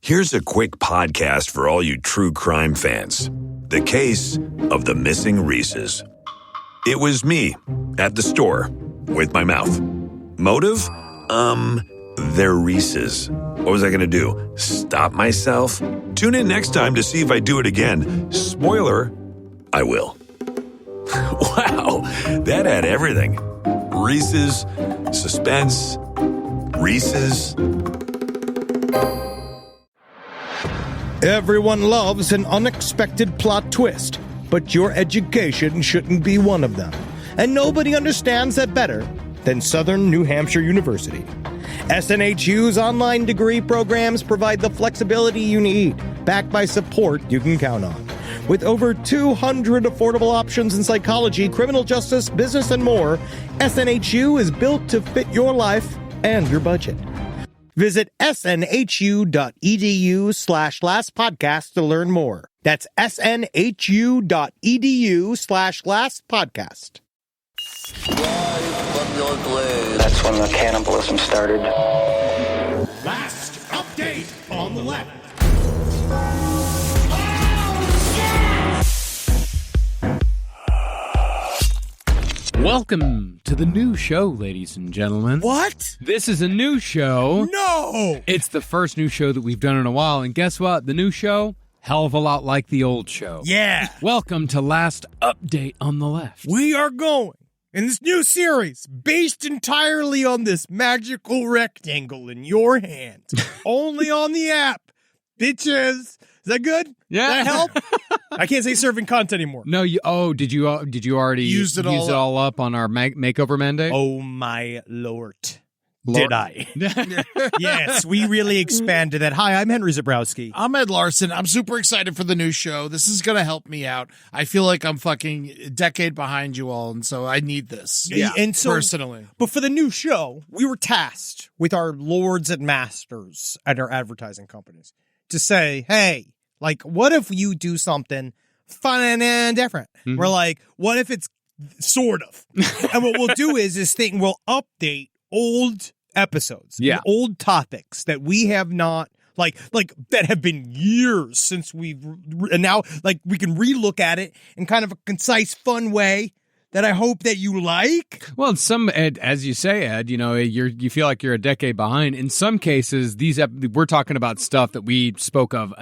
Here's a quick podcast for all you true crime fans. The case of the missing Reeses. It was me at the store with my mouth. Motive? They're Reeses. What was I going to do? Stop myself? Tune in next time to see if I do it again. Spoiler, I will. Wow, that had everything. Reeses, suspense, Reeses. Everyone loves an unexpected plot twist, but your education shouldn't be one of them. And nobody understands that better than Southern New Hampshire University. SNHU's online degree programs provide the flexibility you need, backed by support you can count on. With over 200 affordable options in psychology, criminal justice, business, and more, SNHU is built to fit your life and your budget. Visit snhu.edu/lastpodcast to learn more. That's snhu.edu/lastpodcast. That's when the cannibalism started. Last update on the left. Welcome to the new show, ladies and gentlemen. What? This is a new show. No! It's the first new show that we've done in a while, and guess what? The new show, hell of a lot like the old show. Yeah! Welcome to Last Update on the Left. We are going in this new series based entirely on this magical rectangle in your hand. Only on the app. Bitches. Is that good? Yeah. Does that help? I can't say serving cunt anymore. No, did you already Used it all up on our makeover mandate? Oh, my Lord. Did I? Yes, we really expanded that. Hi, I'm Henry Zabrowski. I'm Ed Larson. I'm super excited for the new show. This is going to help me out. I feel like I'm fucking a decade behind you all, and so I need this. Yeah, and so, personally. But for the new show, we were tasked with our lords and masters at our advertising companies to say, hey, like, what if you do something fun and different? Mm-hmm. We're like, what if it's sort of? And what we'll do is this thing will update old episodes, old topics that we have not, like that have been years since and now, like, we can relook at it in kind of a concise, fun way that I hope that you like. Well, Ed, as you say, Ed, you feel like you're a decade behind. In some cases, we're talking about stuff that we spoke of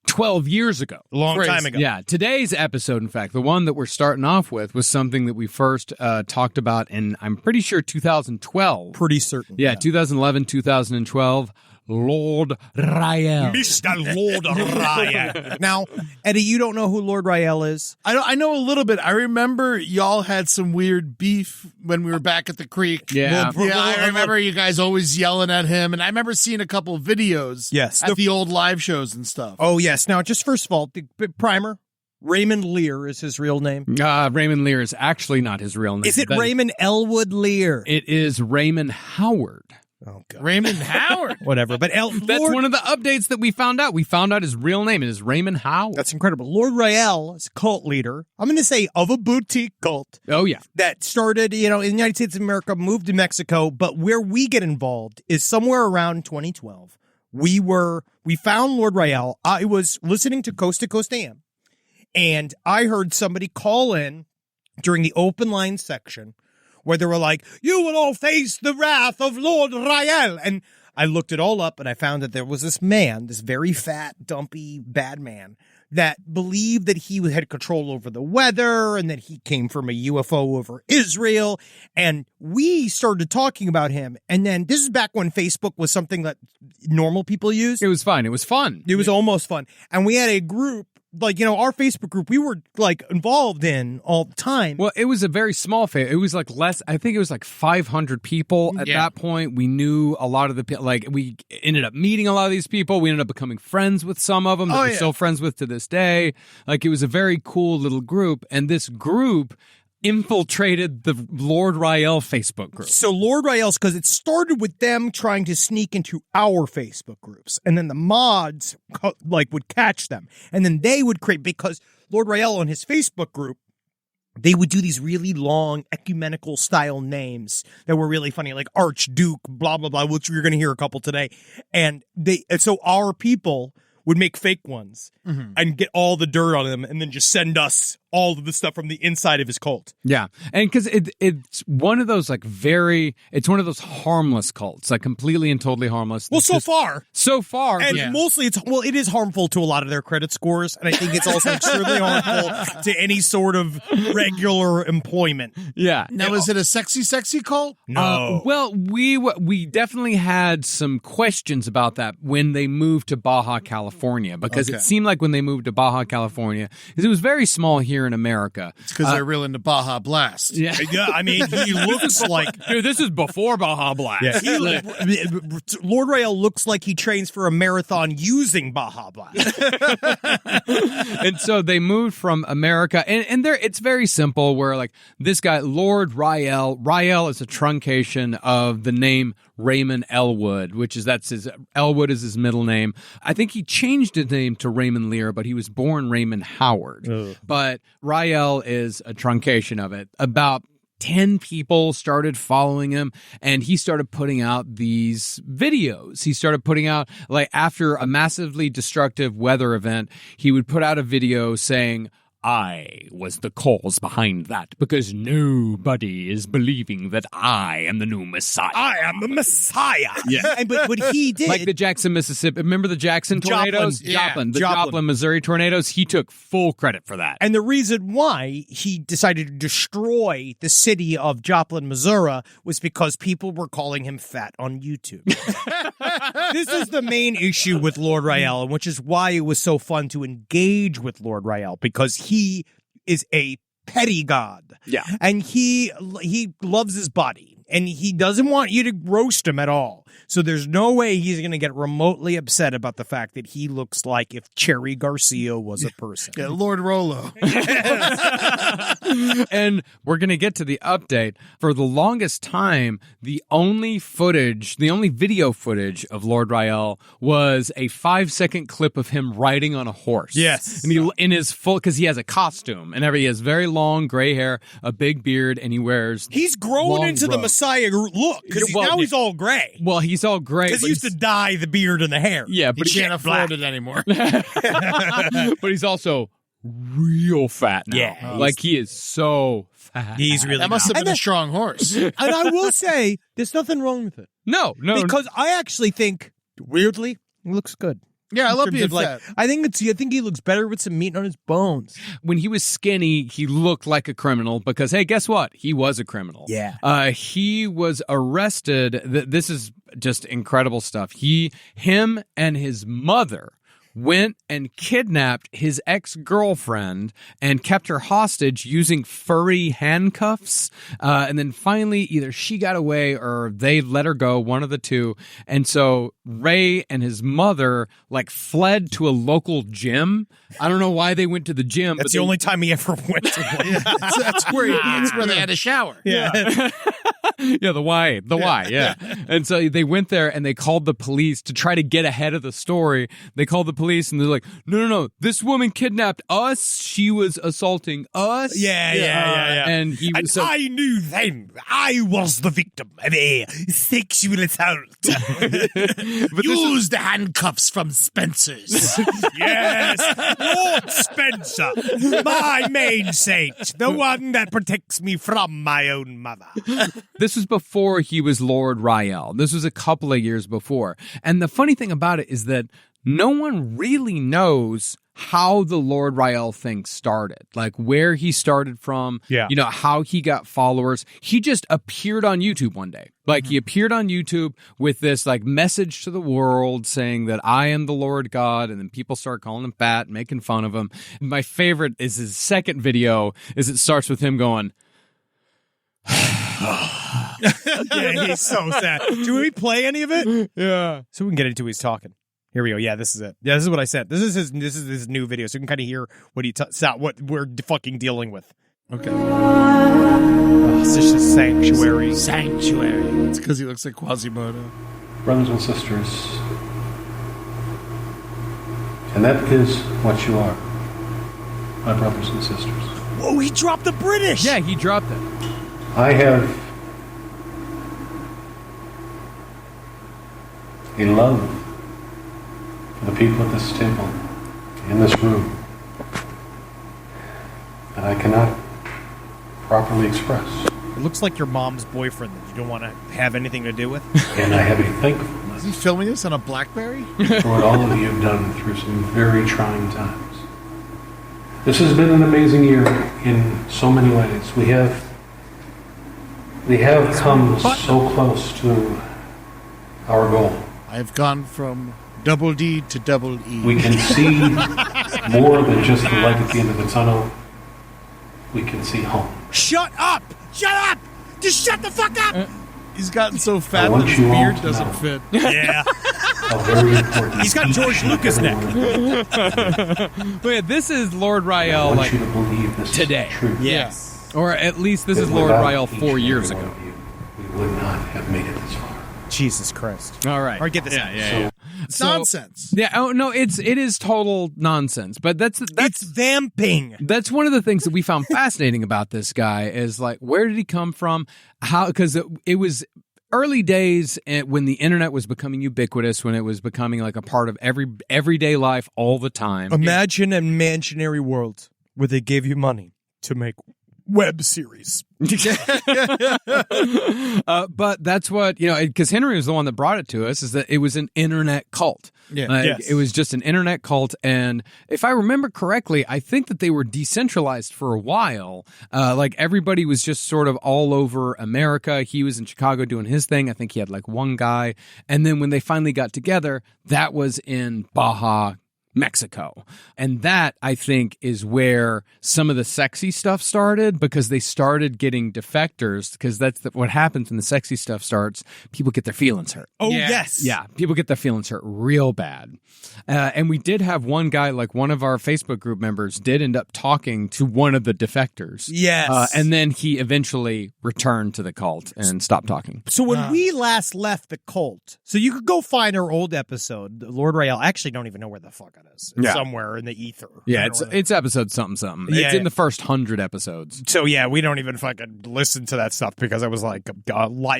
12 years ago. A long time ago. Yeah. Today's episode, in fact, the one that we're starting off with was something that we first talked about in, I'm pretty sure, 2012. Pretty certain. Yeah, 2011, 2012. Lord RayEl. Mr. Lord RayEl. Now, Eddie, you don't know who Lord RayEl is? I know a little bit. I remember y'all had some weird beef when we were back at the creek. Yeah. I remember you guys always yelling at him, and I remember seeing a couple of videos at the old live shows and stuff. Oh, yes. Now, just first of all, the primer, Raymond Lear is his real name. Raymond Lear is actually not his real name. Is it Raymond Elwood Lear? It is Raymond Howard. Oh, God. Raymond Howard. Whatever. But that's one of the updates that we found out. We found out his real name. It is Raymond Howard. That's incredible. Lord RayEl is a cult leader. I'm going to say of a boutique cult. Oh, yeah. That started, in the United States of America, moved to Mexico. But where we get involved is somewhere around 2012. We found Lord RayEl. I was listening to Coast to Coast AM, and I heard somebody call in during the open line section where they were like, you will all face the wrath of Lord RayEl. And I looked it all up, and I found that there was this man, this very fat, dumpy, bad man, that believed that he had control over the weather and that he came from a UFO over Israel. And we started talking about him. And then this is back when Facebook was something that normal people used. It was fun. It was fun. It was almost fun. And we had a group, like, our Facebook group, we were, like, involved in all the time. Well, it was a very small it was, like, I think it was, like, 500 people at that point. We knew a lot of the people. Like, we ended up meeting a lot of these people. We ended up becoming friends with some of them that we're still friends with to this day. Like, it was a very cool little group. And this group infiltrated the Lord RayEl Facebook group. So Lord RayEl's, because it started with them trying to sneak into our Facebook groups, and then the mods would catch them, and then they would create, because Lord RayEl on his Facebook group they would do these really long ecumenical style names that were really funny, like Archduke, blah, blah, blah, which you're going to hear a couple today. And so our people would make fake ones and get all the dirt on them and then just send us all of the stuff from the inside of his cult. Yeah. And because it's one of those it's one of those harmless cults, like completely and totally harmless. Well, so far. And mostly it is harmful to a lot of their credit scores. And I think it's also extremely harmful to any sort of regular employment. Yeah. Now, is it a sexy cult? No. Well, we definitely had some questions about that when they moved to Baja California, because it seemed like when they moved to Baja California, because it was very small here in America. It's because they're real into Baja Blast. Yeah, I mean, he looks like... Dude, this is before Baja Blast. Yeah. Lord RayEl looks like he trains for a marathon using Baja Blast. And so they moved from America, and it's very simple, where like this guy, Lord RayEl is a truncation of the name Raymond Elwood, Elwood is his middle name. I think he changed his name to Raymond Lear, but he was born Raymond Howard. But RayEl is a truncation of it. About 10 people started following him, and he started putting out these videos. He started putting out, like, after a massively destructive weather event, he would put out a video saying, I was the cause behind that, because nobody is believing that I am the new Messiah. I am the Messiah. Yeah. But what he did... Like the Jackson, Mississippi. Remember the Jackson tornadoes? Joplin. Joplin, Missouri tornadoes? He took full credit for that. And the reason why he decided to destroy the city of Joplin, Missouri, was because people were calling him fat on YouTube. This is the main issue with Lord RayEl, which is why it was so fun to engage with Lord RayEl, because he is a petty god. Yeah. And he loves his body, and he doesn't want you to roast him at all. So there's no way he's going to get remotely upset about the fact that he looks like if Cherry Garcia was a person. Yeah, Lord Rolo. And we're going to get to the update. For the longest time, the only video footage of Lord RayEl was a 5-second clip of him riding on a horse. Yes. And he, in his full, because he has a costume, and he has very long gray hair, a big beard, and he wears... He's grown into the Messiah look, because now he's all gray. Well, he's all gray. Because he used to dye the beard and the hair. Yeah, but he can't afford it anymore. But he's also real fat now. Yeah. Like, he is so fat. He's really That must have been a strong horse. And I will say, there's nothing wrong with it. No. Because I actually think, weirdly, he looks good. Yeah, I love being fat. fat. I think he looks better with some meat on his bones. When he was skinny, he looked like a criminal because, hey, guess what? He was a criminal. Yeah. He was arrested. This is just incredible stuff. Him and his mother went and kidnapped his ex-girlfriend and kept her hostage using furry handcuffs. And then finally, either she got away or they let her go, one of the two. And so Ray and his mother fled to a local gym. I don't know why they went to the gym. That's the only time he ever went to one. That's where they had a shower. Yeah. Yeah, the Y, yeah. And so they went there and they called the police to try to get ahead of the story. They called the police and they're like, no, this woman kidnapped us. She was assaulting us. Yeah. And he was I knew then I was the victim of a sexual assault. Use the handcuffs from Spencer's. Yes, Lord Spencer, my main saint, the one that protects me from my own mother. This was before he was Lord RayEl. This was a couple of years before. And the funny thing about it is that no one really knows how the Lord RayEl thing started, like where he started from, how he got followers. He just appeared on YouTube one day. He appeared on YouTube with this message to the world saying that I am the Lord God, and then people start calling him fat, making fun of him. My favorite is his second video, is it starts with him going, yeah, he's so sad. Do we play any of it? Yeah. So we can get into who he's talking. Here we go. Yeah, this is it. Yeah, this is what I said. This is his new video, so you can kind of hear what what we're fucking dealing with. Okay. Oh, it's just a sanctuary. Sanctuary. It's because he looks like Quasimodo. Brothers and sisters, and that is what you are, my brothers and sisters. Oh, he dropped the British. Yeah, he dropped it. I have a love for the people at this table, in this room, that I cannot properly express. It looks like your mom's boyfriend that you don't want to have anything to do with. And I have a thankfulness Is he filming this on a BlackBerry? for what all of you have done through some very trying times. This has been an amazing year in so many ways. We have come so close to our goal. I've gone from double D to double E. We can see more than just the light at the end of the tunnel. We can see home. Shut up! Shut up! Just shut the fuck up! He's gotten so I fat want that his you all beard to doesn't know. fit. Yeah. How very important. He's got George each and Lucas every neck. one of you is. But yeah, this is Lord I RayEl, want like, you to believe this today. is true. Yes. or at least this is That Lord without RayEl each 4 and years every ago. one of you, we would not have made it this far. Jesus Christ. All right. All right, get this. Yeah. It's So- nonsense. Yeah. Oh no, it is total nonsense. But that's It's vamping. That's one of the things that we found fascinating about this guy is like, where did he come from? How? Because it was early days when the internet was becoming ubiquitous, when it was becoming like a part of everyday life all the time. Imagine an imaginary world where they gave you money to make web series. But that's what, because Henry was the one that brought it to us, is that it was an internet cult. Yeah. Yes. It was just an internet cult. And if I remember correctly, I think that they were decentralized for a while. Like everybody was just sort of all over America. He was in Chicago doing his thing. I think he had like one guy. And then when they finally got together, that was in Baja, Mexico. And that, I think, is where some of the sexy stuff started, because they started getting defectors, because that's what happens when the sexy stuff starts. People get their feelings hurt. Oh, Yeah. yes. Yeah, people get their feelings hurt real bad. And we did have one guy, like one of our Facebook group members, did end up talking to one of the defectors. Yes. And then he eventually returned to the cult and stopped talking. So when we last left the cult, so you could go find our old episode, Lord RayEl. I actually don't even know where the fuck it is. It's Yeah. somewhere in the ether. Yeah, I don't know. it's episode something. Yeah, It's in yeah. the first 100 episodes. So yeah, we don't even fucking listen to that stuff because I was like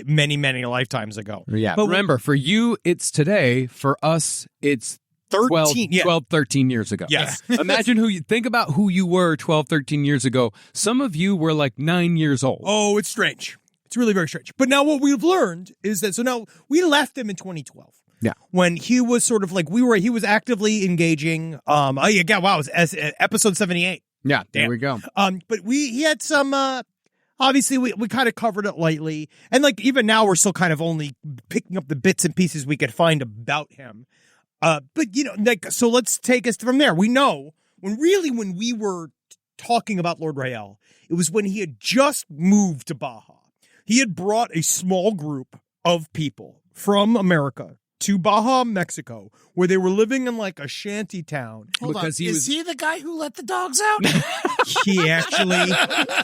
many, many lifetimes ago. Yeah, But remember, for you, it's today. For us, it's 13, 13 years ago. Yes. Imagine think about who you were 12, 13 years ago. Some of you were like 9 years old. Oh, it's strange. It's really very strange. But now what we've learned is that, so now we left him in 2012. Yeah. When he was sort of like, he was actively engaging. Oh yeah, wow, it was episode 78. Yeah, there Damn. we go. But he had some, obviously we kind of covered it lightly. And like, even now we're still kind of only picking up the bits and pieces we could find about him. But so let's take us from there. We know when we were talking about Lord RayEl, it was when he had just moved to Baja. He had brought a small group of people from America to Baja, Mexico, where they were living in like a shanty town. Hold on. Because he Is was- he the guy who let the dogs out?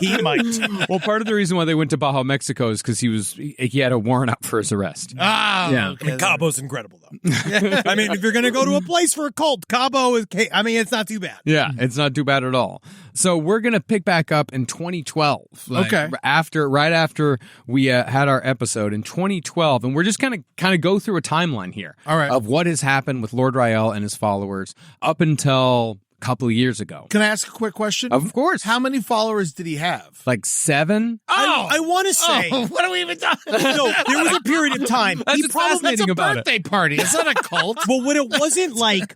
He might. Well, part of the reason why they went to Baja, Mexico is because he had a warrant out for his arrest. Ah, Yeah. okay. I mean, Cabo's incredible, though. I mean, if you're going to go to a place for a cult, Cabo is, it's not too bad. Yeah, it's not too bad at all. So we're going to pick back up in 2012. Okay. Right after we had our episode in 2012. And we're just kind of go through a timeline here. All right. Of what has happened with Lord RayEl and his followers up until a couple of years ago. Can I ask a quick question? Of course. How many followers did he have? Like 7? I want to say, what are we even talking? no, there was a period of time. That's He what's probably, fascinating about it. Birthday party. It's not a cult. well, when it wasn't like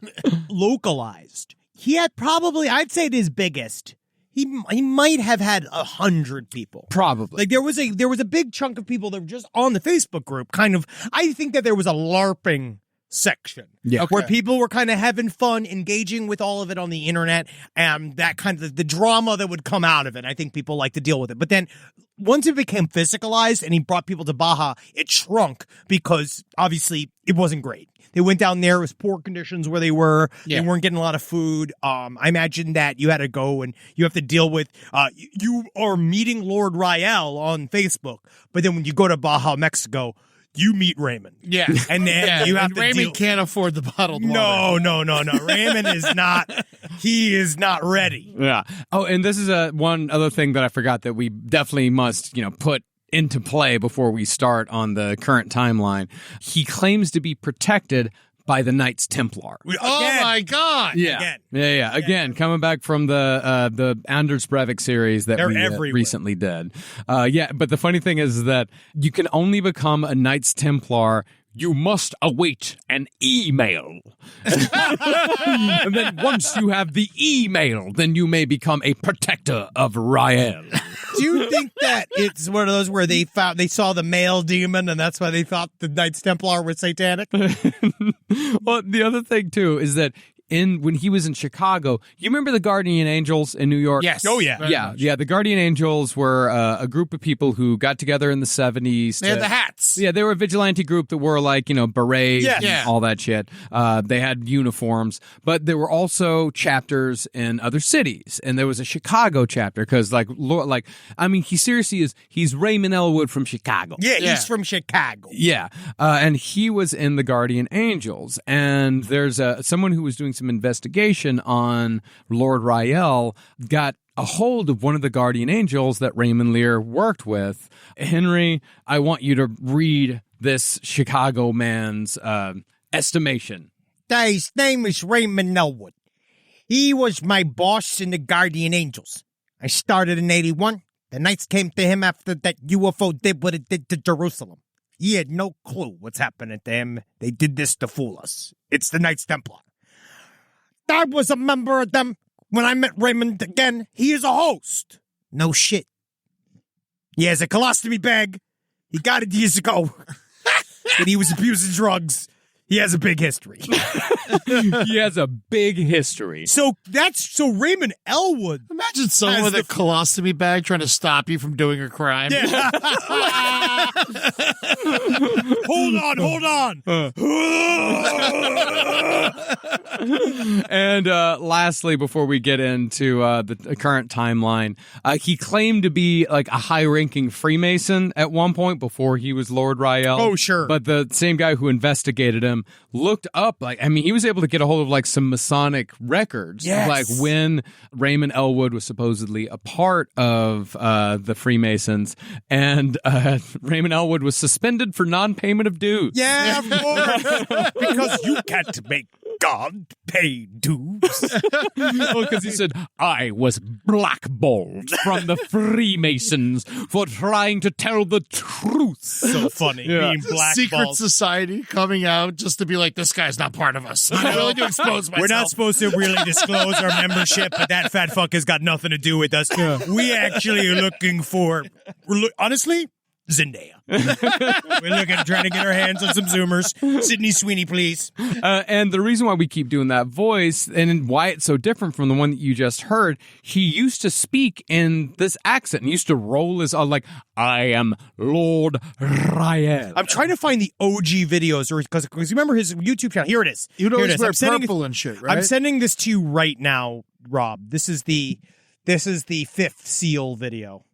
localized, he had probably, I'd say at his biggest, he might have had 100 people. Probably. Like there was a big chunk of people that were just on the Facebook group. Kind of, I think that there was a LARPing section, Yeah. where Okay. people were kind of having fun, engaging with all of it on the internet, and that kind of the drama that would come out of it. I think people like to deal with it, but then once it became physicalized and he brought people to Baja, it shrunk because obviously it wasn't great. They went down there, it was poor conditions where they were. Yeah. They weren't getting a lot of food. I imagine that you had to go and you have to deal with, you are meeting Lord RayEl on Facebook, but then when you go to Baja, Mexico, you meet Raymond. Yeah. And then Yeah, you have and to Raymond deal. can't afford the bottled water. No. Raymond is not. he is not ready. Yeah. Oh, and this is one other thing that I forgot that we definitely must, put into play before we start on the current timeline. He claims to be protected by the Knights Templar. Oh my God! Yeah, Again, coming back from the Anders Breivik series that we recently did. But the funny thing is that you can only become a Knights Templar. You must await an email. And then once you have the email, then you may become a protector of RayEl. Do you think that it's one of those where they saw the male demon and that's why they thought the Knights Templar were satanic? Well, the other thing, too, is that when he was in Chicago, you remember the Guardian Angels in New York? Yes. Oh, yeah. Yeah. The Guardian Angels were a group of people who got together in the 70s. They had the hats. Yeah, they were a vigilante group that wore berets Yeah. and all that shit. They had uniforms, but there were also chapters in other cities, and there was a Chicago chapter because, he's Raymond Elwood from Chicago. Yeah, he's from Chicago. Yeah, and he was in the Guardian Angels, and there's someone who was doing some investigation on Lord RayEl got a hold of one of the Guardian Angels that Raymond Lear worked with. Henry, I want you to read this Chicago man's estimation. His name is Raymond Elwood. He was my boss in the Guardian Angels. I started in 81. The Knights came to him after that UFO did what it did to Jerusalem. He had no clue what's happening to him. They did this to fool us. It's the Knights Templar. I was a member of them. When I met Raymond again, he is a host. No shit. He has a colostomy bag. He got it years ago. When he was abusing drugs. He has a big history. He has a big history. So Raymond Elwood. Imagine someone with a colostomy bag trying to stop you from doing a crime. Yeah. Hold on. And lastly, before we get into the current timeline, he claimed to be like a high-ranking Freemason at one point before he was Lord RayEl. Oh, sure. But the same guy who investigated him looked up, he was able to get a hold of some Masonic records. Yes. When Raymond Elwood was supposedly a part of the Freemasons, and Raymond Elwood was suspended for non-payment of dues. Yeah, of course. Because you can't make God pay dues. Because he said, I was blackballed from the Freemasons for trying to tell the truth. So funny. Being blackballed. Secret society coming out just to be like, this guy's not part of us. I'm willing to expose myself. We're not supposed to really disclose our membership, but that fat fuck has got nothing to do with us. We actually are looking for, honestly, Zendaya. We're trying to get our hands on some Zoomers. Sydney Sweeney, please. And the reason why we keep doing that voice and why it's so different from the one that you just heard, he used to speak in this accent. He used to roll his I am Lord RayEl. I'm trying to find the OG videos, because remember his YouTube channel. Here it is. You'd Here it always is. wear purple and shit, right? I'm sending this to you right now, Rob. This is the Fifth Seal video.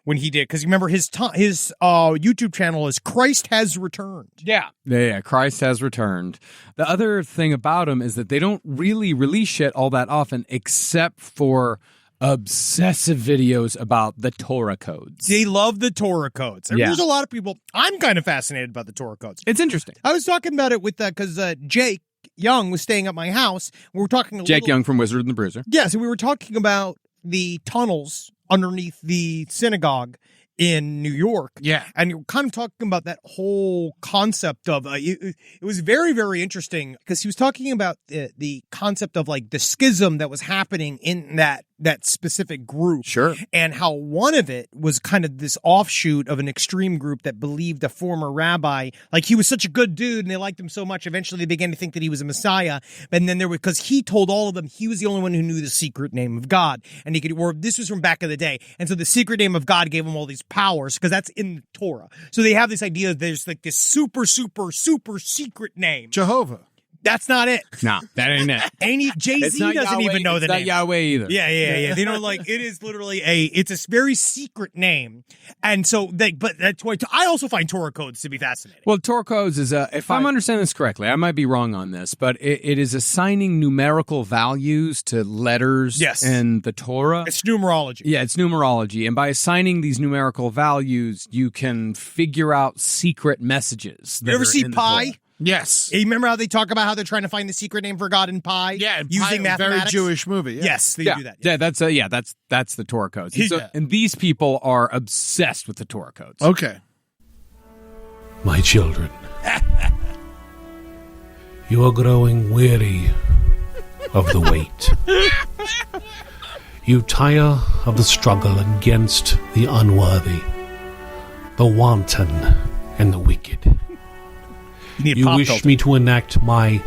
When he did, because remember his YouTube channel is Christ Has Returned. Yeah, Christ Has Returned. The other thing about him is that they don't really release shit all that often, except for obsessive videos about the Torah codes. They love the Torah codes. There's a lot of people. I'm kind of fascinated about the Torah codes. It's interesting. I was talking about it with because Jake Young was staying at my house. We were talking. Jake Young from Wizard and the Bruiser. Yeah, so we were talking about the tunnels underneath the synagogue in New York. Yeah. And you're kind of talking about that whole concept of, it was very, very interesting because he was talking about the concept of the schism that was happening in that specific group. Sure. And how one of it was kind of this offshoot of an extreme group that believed a former rabbi, he was such a good dude and they liked him so much. Eventually they began to think that he was a messiah. And then because he told all of them, he was the only one who knew the secret name of God. And this was from back in the day. And so the secret name of God gave him all these powers because that's in the Torah. So they have this idea that there's this super, super, super secret name. Jehovah. That's not it. No, that ain't it. Jay-Z doesn't even know the name. name. It's not Yahweh either. Yeah. They don't like it is literally it's a very secret name. And so but that's why I also find Torah codes to be fascinating. Well, Torah codes is if I'm understanding this correctly, I might be wrong on this, but it is assigning numerical values to letters in the Torah. It's numerology. Yeah, it's numerology. And by assigning these numerical values, you can figure out secret messages. You ever see Pi? Yes. You remember how they talk about how they're trying to find the secret name for God in Pi? Yeah, using mathematics. Very Jewish movie. Yeah. Yes, they do that. Yeah, that's the Torah codes. And these people are obsessed with the Torah codes. Okay. My children, you are growing weary of the wait. You tire of the struggle against the unworthy, the wanton, and the wicked. You wish me to enact my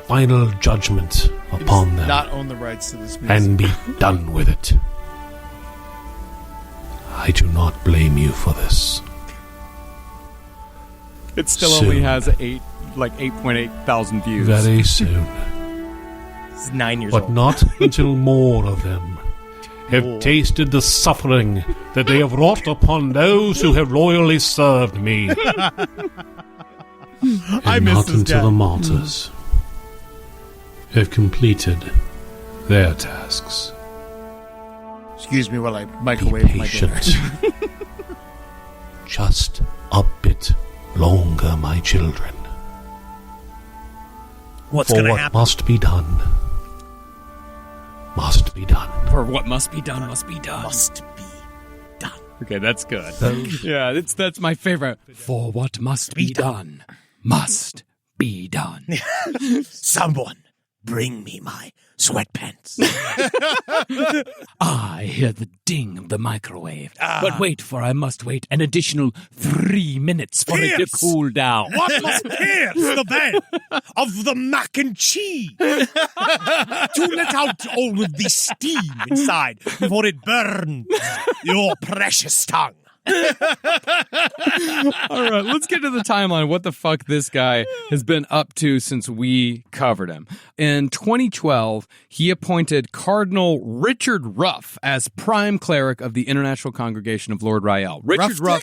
final judgment upon them. Not own the rights to this music. And be done with it. I do not blame you for this. It still soon. Only has 8.8 thousand views. Very soon. It's 9 years but old. Not until more of them have tasted the suffering that they have wrought upon those who have loyally served me. I miss not this until guy. the martyrs have completed their tasks. Excuse me while I microwave my dinner. Just a bit longer, my children. What's For going to what happen? must be done, must be done. For what must be done, must be done. Must be done. Okay, that's good. Yeah, that's my favorite. For what must be done, must be done. Someone bring me my sweatpants. I hear the ding of the microwave. But wait, for I must wait an additional 3 minutes for it to cool down. What must pierce the bed of the mac and cheese to let out all of the steam inside before it burns your precious tongue? All right, let's get to the timeline. What the fuck this guy has been up to since we covered him. In 2012, he appointed Cardinal Richard Ruff as prime cleric of the International Congregation of Lord RayEl. Richard Ruff.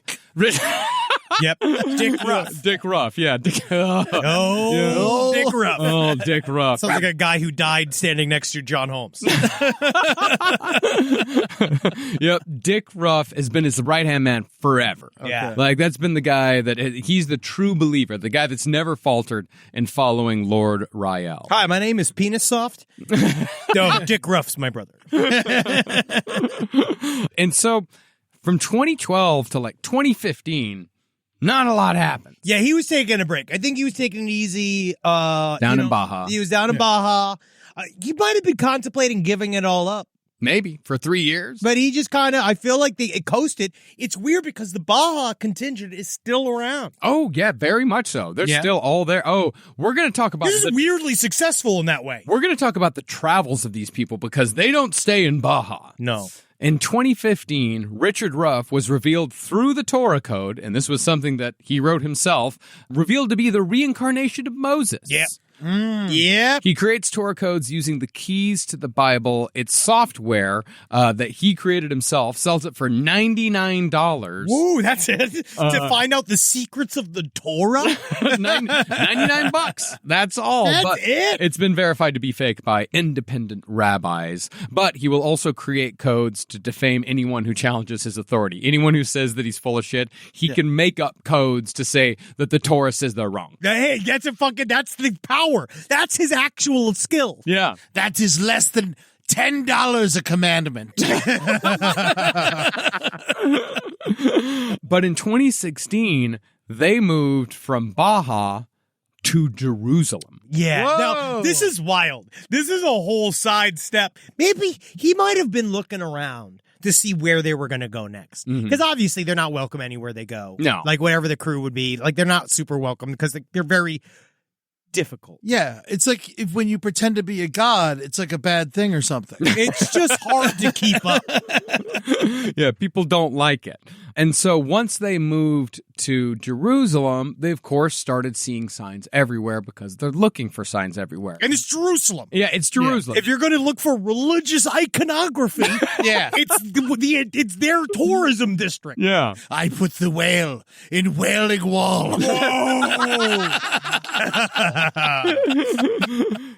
Yep. Dick Ruff. Dick Ruff, yeah. Dick Ruff. Oh, Dick Ruff. Sounds like a guy who died standing next to John Holmes. Yep, Dick Ruff has been his right-hand man forever. Yeah. Like, that's been the guy that, he's the true believer, the guy that's never faltered in following Lord RayEl. Hi, my name is Penis Soft. No, Dick Ruff's my brother. And so, from 2012 to, 2015... not a lot happened. Yeah, he was taking a break. I think he was taking it easy. Down in Baja. He was down in Baja. He might have been contemplating giving it all up. Maybe, for 3 years. But he just kind of, I feel like it coasted. It's weird because the Baja contingent is still around. Oh, yeah, very much so. They're still all there. Oh, we're going to talk about... This is weirdly successful in that way. We're going to talk about the travels of these people because they don't stay in Baja. No. In 2015, Richard Ruff was revealed through the Torah code, and this was something that he wrote himself, revealed to be the reincarnation of Moses. Yeah. Yeah. He creates Torah codes using the keys to the Bible. It's software that he created himself, sells it for $99. Woo, that's it? To find out the secrets of the Torah? $99. That's all. That's it? It's been verified to be fake by independent rabbis. But he will also create codes to defame anyone who challenges his authority. Anyone who says that he's full of shit, he can make up codes to say that the Torah says they're wrong. Hey, that's the power. That's his actual skill. Yeah. That is less than $10 a commandment. But in 2016, they moved from Baja to Jerusalem. Yeah. Whoa. Now, this is wild. This is a whole sidestep. Maybe he might have been looking around to see where they were going to go next. Because obviously they're not welcome anywhere they go. No. Like whatever the crew would be. Like they're not super welcome because they're very... difficult. Yeah, it's like when you pretend to be a god, it's like a bad thing or something. It's just hard to keep up. Yeah, people don't like it. And so once they moved to Jerusalem, they, of course, started seeing signs everywhere because they're looking for signs everywhere. And it's Jerusalem. Yeah, it's Jerusalem. If you're going to look for religious iconography, it's their tourism district. Yeah. I put the whale in Wailing Wall.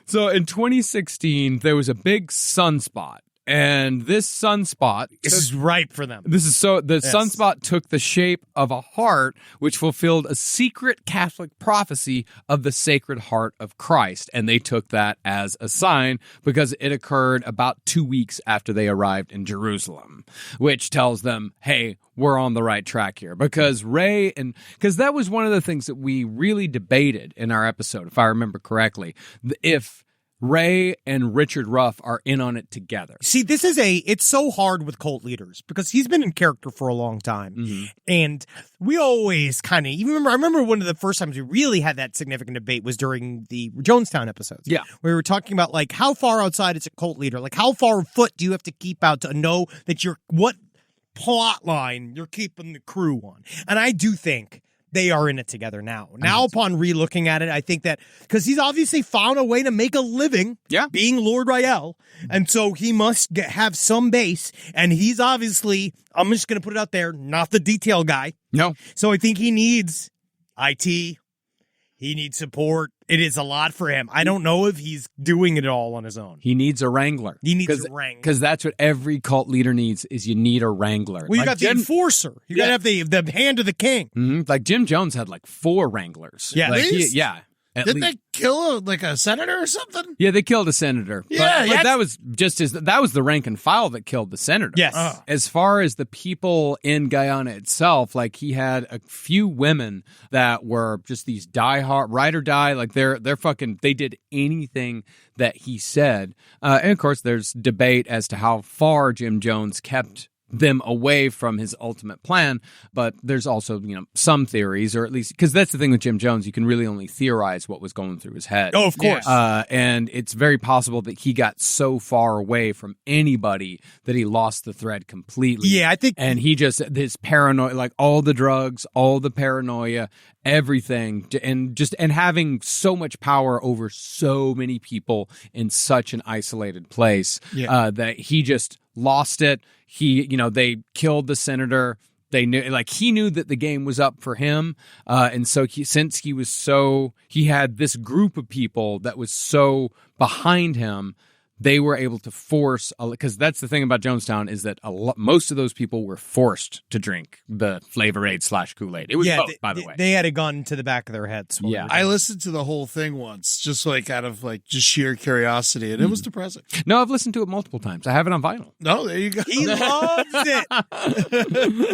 So in 2016, there was a big sunspot. And this sunspot... This is ripe for them. Sunspot took the shape of a heart, which fulfilled a secret Catholic prophecy of the Sacred Heart of Christ. And they took that as a sign because it occurred about 2 weeks after they arrived in Jerusalem, which tells them, hey, we're on the right track here. Because because that was one of the things that we really debated in our episode, if I remember correctly, if Ray and Richard Ruff are in on it together. See, it's so hard with cult leaders because he's been in character for a long time. Mm-hmm. And we always kind of, I remember one of the first times we really had that significant debate was during the Jonestown episodes. Yeah. We were talking about like how far outside is a cult leader? Like how far afoot do you have to keep out to know that what plot line you're keeping the crew on? And I do think they are in it together now. Now, upon re-looking at it, I think that because he's obviously found a way to make a living being Lord RayEl, and so he must have some base, and he's obviously, I'm just going to put it out there, not the detail guy. No. So I think he needs IT. He needs support. It is a lot for him. I don't know if he's doing it all on his own. He needs a wrangler. Because that's what every cult leader needs is you need a wrangler. Well, you got the enforcer. You got to have the hand of the king. Mm-hmm. Like Jim Jones had like 4 wranglers. Yeah. Didn't they kill a senator or something? Yeah, they killed a senator. Yeah, but that was that was the rank and file that killed the senator. Yes. As far as the people in Guyana itself, like he had a few women that were just these diehard ride or die. Like they're fucking. They did anything that he said. And of course, there's debate as to how far Jim Jones kept them away from his ultimate plan, but there's also some theories, or at least because that's the thing with Jim Jones, you can really only theorize what was going through his head. Oh, of course. And it's very possible that he got so far away from anybody that he lost the thread completely. Yeah, I think, and he just his paranoia, like all the drugs, all the paranoia, everything, and having so much power over so many people in such an isolated place that he just lost it. They killed the senator. They knew, he knew that the game was up for him. And so he had this group of people that was so behind him, they were able to force, because that's the thing about Jonestown is that most of those people were forced to drink the Flavor-Aid / Kool-Aid. It was both, by the way. They had a gun to the back of their heads. Yeah. I listened to the whole thing once, just out of just sheer curiosity, and it was depressing. No, I've listened to it multiple times. I have it on vinyl. No, there you go. He loves it.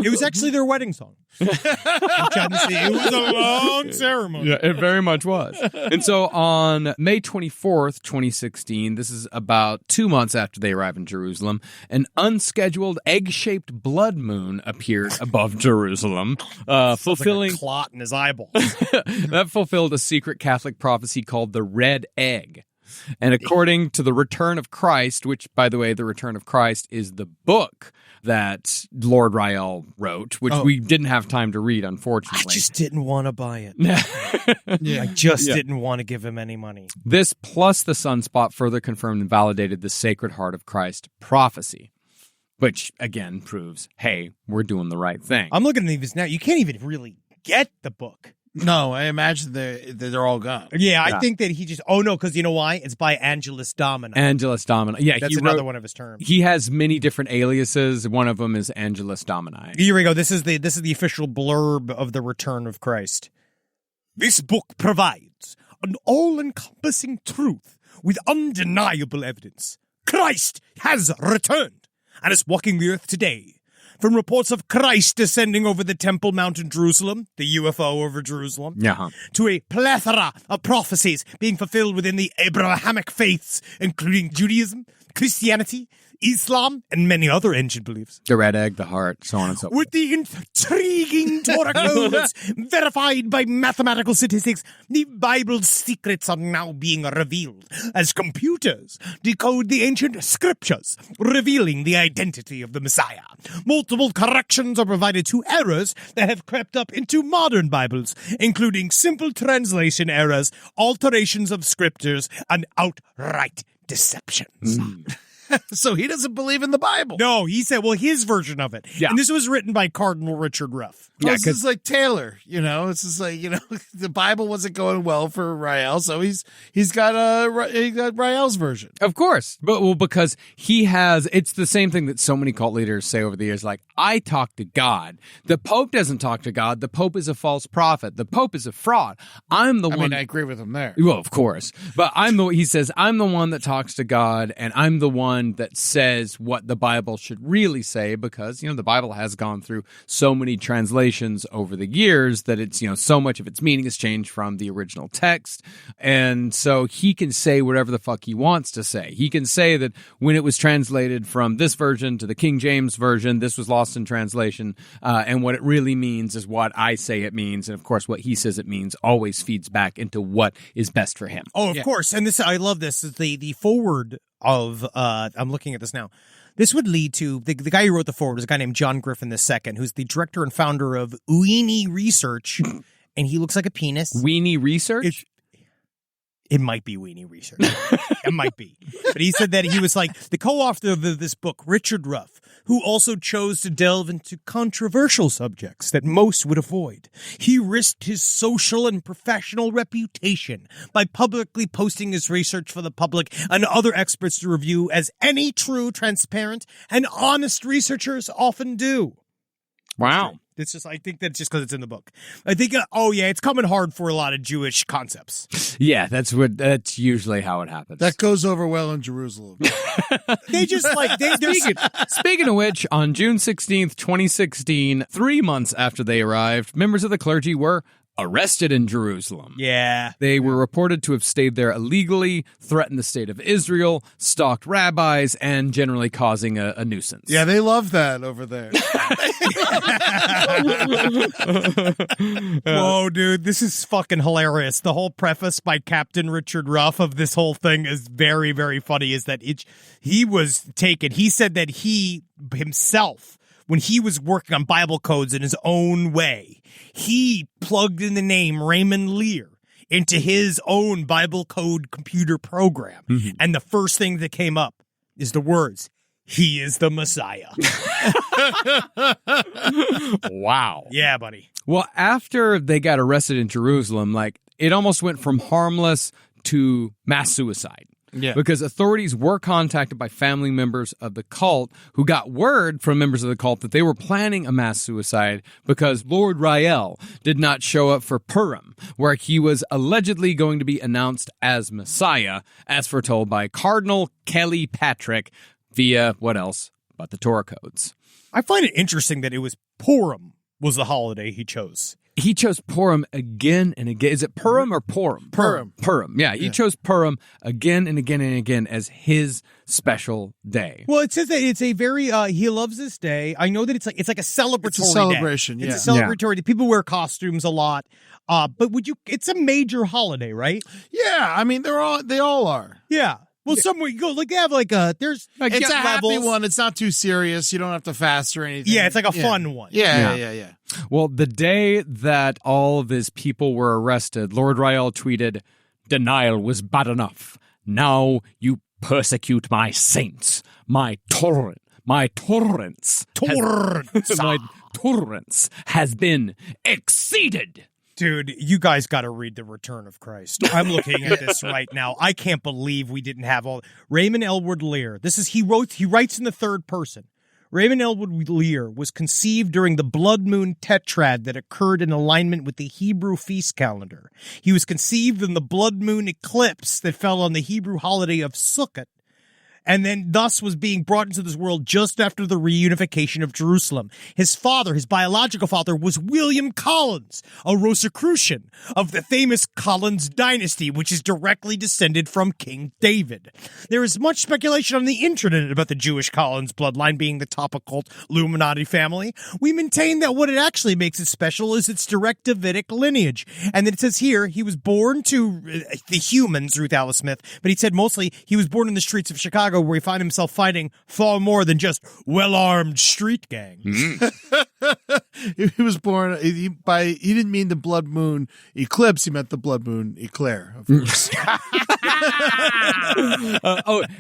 It was actually their wedding song. It was a long ceremony. Yeah, it very much was. And so on May 24th, 2016, this is about 2 months after they arrived in Jerusalem, an unscheduled egg-shaped blood moon appeared above Jerusalem, fulfilling like a clot in his eyeballs. That fulfilled a secret Catholic prophecy called the Red Egg. And according to the Return of Christ, which, by the way, the Return of Christ is the book that Lord RayEl wrote, which we didn't have time to read, unfortunately. I just didn't want to buy it. I just didn't want to give him any money. This plus the sunspot further confirmed and validated the Sacred Heart of Christ prophecy, which, again, proves, hey, we're doing the right thing. I'm looking at these now. You can't even really get the book. No, I imagine they're all gone. Yeah, I think that he just... Oh, no, because you know why? It's by Angelus Domini. Angelus Domini. Yeah, that's another one of his terms. He has many different aliases. One of them is Angelus Domini. Here we go. This is the official blurb of the Return of Christ. This book provides an all-encompassing truth with undeniable evidence. Christ has returned and is walking the earth today. From reports of Christ descending over the Temple Mount in Jerusalem, the UFO over Jerusalem, to a plethora of prophecies being fulfilled within the Abrahamic faiths, including Judaism, Christianity, Islam, and many other ancient beliefs. The red egg, the heart, so on and so forth. With the intriguing Torah codes verified by mathematical statistics, the Bible's secrets are now being revealed as computers decode the ancient scriptures, revealing the identity of the Messiah. Multiple corrections are provided to errors that have crept up into modern Bibles, including simple translation errors, alterations of scriptures, and outright deceptions. So he doesn't believe in the Bible. No, he said, well, his version of it. Yeah. And this was written by Cardinal Richard Ruff. Yeah, this is like Taylor, It's just like, the Bible wasn't going well for RayEl, so he's got RayEl's version. Of course. But because it's the same thing that so many cult leaders say over the years, like, I talk to God. The Pope doesn't talk to God. The Pope is a false prophet. The Pope is a fraud. I'm the one. I mean, I agree with him there. Well, of course. But he says, I'm the one that talks to God, and I'm the one that says what the Bible should really say, because, the Bible has gone through so many translations over the years that it's, so much of its meaning has changed from the original text. And so he can say whatever the fuck he wants to say. He can say that when it was translated from this version to the King James version, this was lost in translation. And what it really means is what I say it means. And of course, what he says it means always feeds back into what is best for him. Oh, of course. And this, I love this, is the forward of, I'm looking at this now. This would lead to, the guy who wrote the forward is a guy named John Griffin II, who's the director and founder of Weenie Research, and he looks like a penis. Weenie Research? It might be Weenie Research. It might be. But he said that he was like the co-author of this book, Richard Ruff, who also chose to delve into controversial subjects that most would avoid. He risked his social and professional reputation by publicly posting his research for the public and other experts to review, as any true, transparent, and honest researchers often do. Wow. It's just, I think that's just because it's in the book. I think, it's coming hard for a lot of Jewish concepts. Yeah, that's usually how it happens. That goes over well in Jerusalem. They just Speaking of which, on June 16th, 2016, 3 months after they arrived, members of the clergy were arrested in Jerusalem. Yeah. They were reported to have stayed there illegally, threatened the state of Israel, stalked rabbis, and generally causing a nuisance. Yeah, they love that over there. Whoa, dude, this is fucking hilarious. The whole preface by Captain Richard Ruff of this whole thing is very, very funny, is that he was taken. He said that he himself, when he was working on Bible codes in his own way, he plugged in the name Raymond Lear into his own Bible code computer program. Mm-hmm. And the first thing that came up is the words, "He is the Messiah." Wow. Yeah, buddy. Well, after they got arrested in Jerusalem, it almost went from harmless to mass suicide. Yeah. Because authorities were contacted by family members of the cult who got word from members of the cult that they were planning a mass suicide because Lord RayEl did not show up for Purim, where he was allegedly going to be announced as Messiah, as foretold by Cardinal Kelly Patrick via what else but the Torah codes. I find it interesting that it was Purim was the holiday he chose. He chose Purim again and again. Is it Purim or Purim? Purim. Yeah, he chose Purim again and again and again as his special day. Well, it says that it's a very, he loves this day. I know that it's like a celebratory It's a celebration, day. yeah. It's a celebratory day. People wear costumes a lot. But it's a major holiday, right? Yeah, I mean, they all are. Yeah. Well, somewhere you go, they have there's it's a happy levels. one. It's not too serious. You don't have to fast or anything. Yeah, it's like a fun one. Yeah. Well, the day that all of his people were arrested, Lord RayEl tweeted, "Denial was bad enough. Now you persecute my saints. My tolerance has been exceeded." Dude, you guys got to read The Return of Christ. I'm looking at this right now. I can't believe we didn't have all. Raymond Elwood Howard-Lear. He writes in the third person. Raymond Elwood Howard-Lear was conceived during the blood moon tetrad that occurred in alignment with the Hebrew feast calendar. He was conceived in the blood moon eclipse that fell on the Hebrew holiday of Sukkot. and then thus was being brought into this world just after the reunification of Jerusalem. His father, his biological father, was William Collins, a Rosicrucian of the famous Collins dynasty, which is directly descended from King David. There is much speculation on the internet about the Jewish Collins bloodline being the top occult Illuminati family. We maintain that what it actually makes it special is its direct Davidic lineage. And then it says here, he was born to the humans, Ruth Alice Smith, but he said mostly he was born in the streets of Chicago, where he found himself fighting far more than just well-armed street gangs. He was born he didn't mean the blood moon eclipse, he meant the blood moon eclair, of course.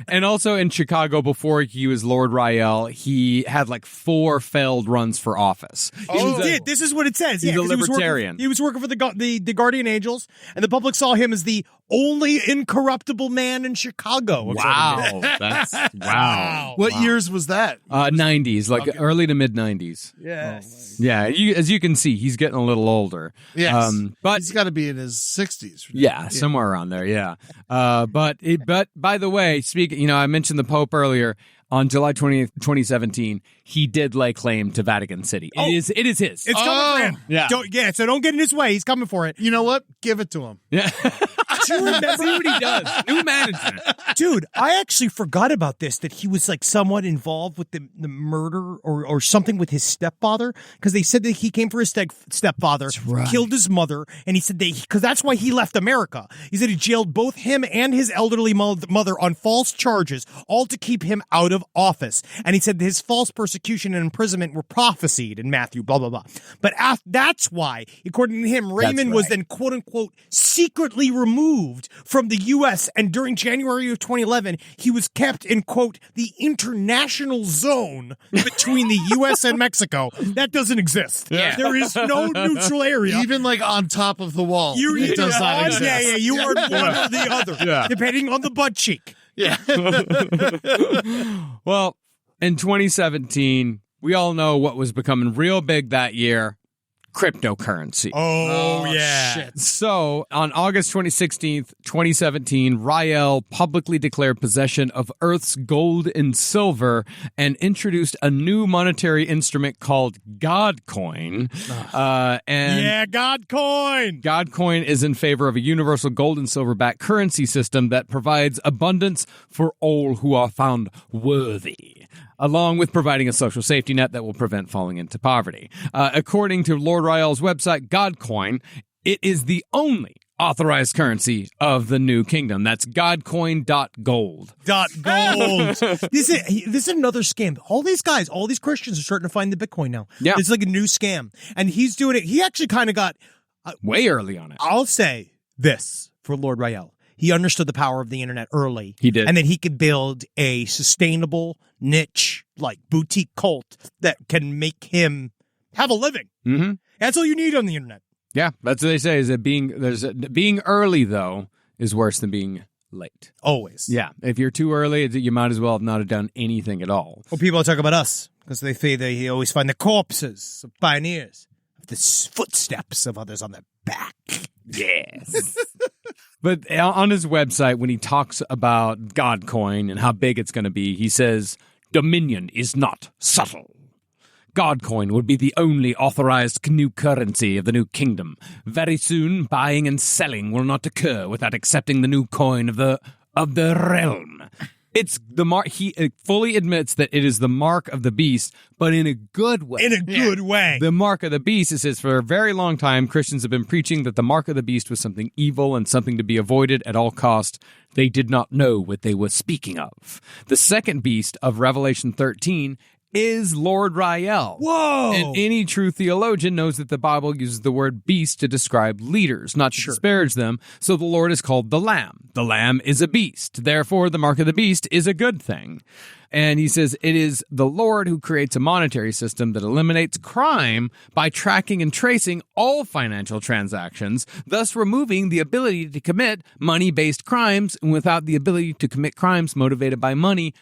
And also in Chicago, before he was Lord RayEl, he had like 4 failed runs for office. He did. This is what it says. He's a libertarian. He was working for the Guardian Angels, and the public saw him as the only incorruptible man in Chicago. Wow. Wow. What years was that? 90s, like early to mid 90s. Yes. Yeah, as you can see, he's getting a little older. Yes. But he's got to be in his 60s. Yeah, somewhere around there, yeah. But by the way, speaking, I mentioned the Pope earlier. On July 20th, 2017, he did lay claim to Vatican City. It is his. It's coming for him. Yeah. So don't get in his way. He's coming for it. You know what? Give it to him. Yeah. Do you remember what he does? New management. Dude, I actually forgot about this, that he was like somewhat involved with the murder or something with his stepfather, because they said that he came for his stepfather, killed his mother, and he said because that's why he left America. He said he jailed both him and his elderly mother on false charges, all to keep him out of office. And he said his false persecution and imprisonment were prophesied in Matthew, blah, blah, blah. But that's why, according to him, Raymond was then, quote unquote, secretly removed from the U.S. And during January of 2011, he was kept in, quote, the international zone between the U.S. and Mexico. That doesn't exist. Yeah. There is no neutral area. Even like on top of the wall. It does not exist. Yeah, you are one or the other, depending on the butt cheek. Yeah. Well, in 2017, we all know what was becoming real big that year. Cryptocurrency. Oh yeah. Shit. So, on August 2016th, 2017, RayEl publicly declared possession of Earth's gold and silver and introduced a new monetary instrument called Godcoin. Godcoin! Godcoin is in favor of a universal gold and silver backed currency system that provides abundance for all who are found worthy, along with providing a social safety net that will prevent falling into poverty. According to Lord RayEl's website, Godcoin, it is the only authorized currency of the new kingdom. That's godcoin.gold. This is another scam. All these guys, all these Christians are starting to find the Bitcoin now. Yeah. It's like a new scam. And he's doing it. He actually kind of got... way early on it. I'll say this for Lord RayEl. He understood the power of the internet early. He did. And that he could build a sustainable niche, like boutique cult that can make him have a living. Mm-hmm. That's all you need on the internet. Yeah, that's what they say, is that being early, though, is worse than being late. Always. Yeah, if you're too early, you might as well have not have done anything at all. Well, people talk about us because they say they always find the corpses of pioneers, of the footsteps of others on their back. Yes. But on his website, when he talks about Godcoin and how big it's going to be, he says, Dominion is not subtle. Godcoin would be the only authorized new currency of the new kingdom. Very soon, buying and selling will not occur without accepting the new coin of the realm. It's the mark. He fully admits that it is the mark of the beast, but in a good way. In a good way. The mark of the beast, it says, for a very long time, Christians have been preaching that the mark of the beast was something evil and something to be avoided at all cost. They did not know what they were speaking of. The second beast of Revelation 13 is Lord RayEl. Whoa! And any true theologian knows that the Bible uses the word beast to describe leaders, not to disparage them. So the Lord is called the Lamb. The Lamb is a beast. Therefore, the mark of the beast is a good thing. And he says it is the Lord who creates a monetary system that eliminates crime by tracking and tracing all financial transactions, thus removing the ability to commit money-based crimes. And without the ability to commit crimes motivated by money,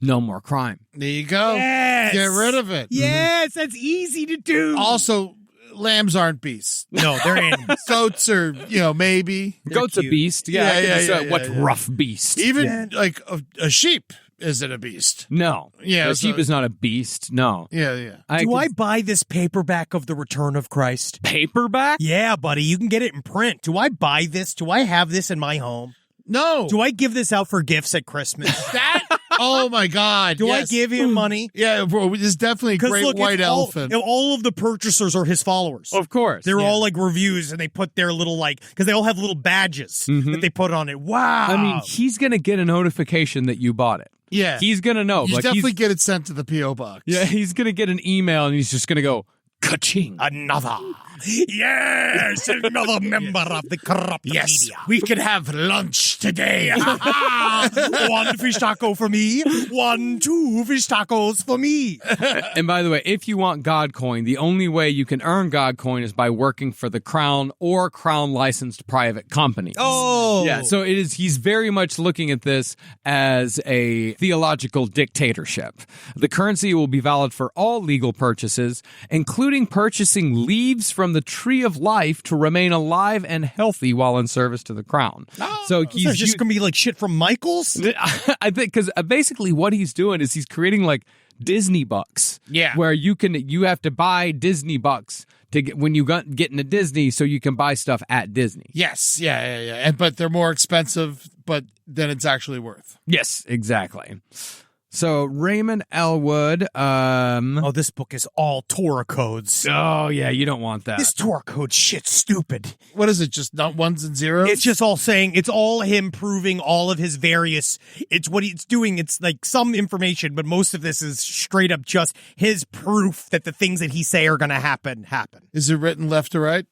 no more crime. There you go. Yes. Get rid of it. Yes, that's easy to do. Also, lambs aren't beasts. No, they're animals. Goats are, maybe. Goat's a beast. Yeah. What rough beast. Even like a sheep is it a beast? No. Yeah. The sheep is not a beast. No. Yeah. Do I buy this paperback of The Return of Christ? Paperback? Yeah, buddy. You can get it in print. Do I buy this? Do I have this in my home? No. Do I give this out for gifts at Christmas? Oh, my God. Do I give him money? Yeah, bro. It's definitely a great white elephant. All of the purchasers are his followers. Of course. They're all like reviews, and they put their little because they all have little badges that they put on it. Wow. I mean, he's going to get a notification that you bought it. Yeah. He's going to know. You definitely get it sent to the P.O. box. Yeah, he's going to get an email, and he's just going to go, ka-ching. Another. Yes, another member of the corrupt media. We could have lunch today. One fish taco for me. 2 fish tacos for me. And by the way, if you want God coin, the only way you can earn God coin is by working for the Crown or Crown licensed private companies. Oh. Yeah, so he's very much looking at this as a theological dictatorship. The currency will be valid for all legal purchases, including purchasing leaves from the tree of life to remain alive and healthy while in service to the crown. So he's just going to be like shit from Michaels? I think because basically what he's doing is he's creating like Disney bucks. Yeah. Where you have to buy Disney bucks to get when you get into Disney so you can buy stuff at Disney. Yes. Yeah. But they're more expensive, but then it's actually worth. Yes, exactly. So Raymond Elwood. This book is all Torah codes. Oh yeah, you don't want that. This Torah code shit's stupid. What is it? Just not ones and zeros? It's just all saying, it's all him proving all of his various, it's what he's doing. It's like some information, but most of this is straight up just his proof that the things that he say are going to happen. Is it written left to right?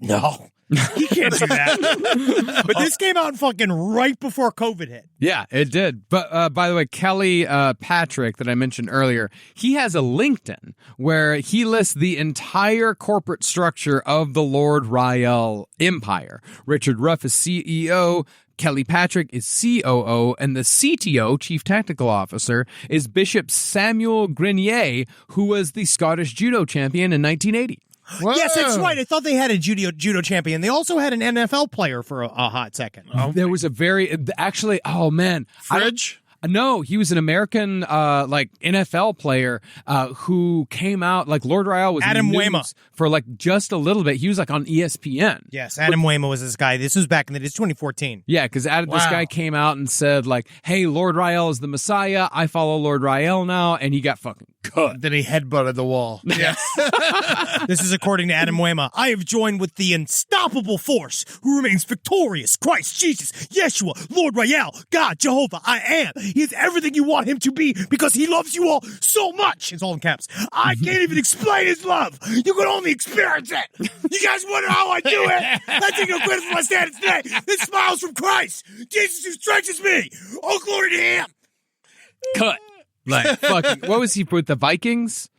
No. He can't do that. But this came out fucking right before COVID hit. Yeah, it did. But by the way, Kelly Patrick that I mentioned earlier, he has a LinkedIn where he lists the entire corporate structure of the Lord RayEl empire. Richard Ruff is CEO, Kelly Patrick is COO, and the CTO, Chief Technical Officer, is Bishop Samuel Grenier, who was the Scottish judo champion in 1980. Whoa. Yes, that's right. I thought they had a judo champion. They also had an NFL player for a hot second. There was a Fridge? No, he was an American NFL player who came out like Lord RayEl was Adam in the news Wema for like just a little bit. He was like on ESPN. Yes, Adam Wema was this guy. This was back in the 2014. Yeah, because this guy came out and said like, "Hey, Lord RayEl is the Messiah. I follow Lord RayEl now," and he got fucking cut. Then he headbutted the wall. Yes. This is according to Adam Wema. I have joined with the unstoppable force who remains victorious. Christ Jesus, Yeshua, Lord RayEl, God, Jehovah, I am. He is everything you want him to be because he loves you all so much. It's all in caps. I can't even explain his love. You can only experience it. You guys wonder how I do it? I take no credit for my status today. This smiles from Christ. Jesus who stretches me. Oh, glory to him. Cut. Like fucking. What was he with the Vikings?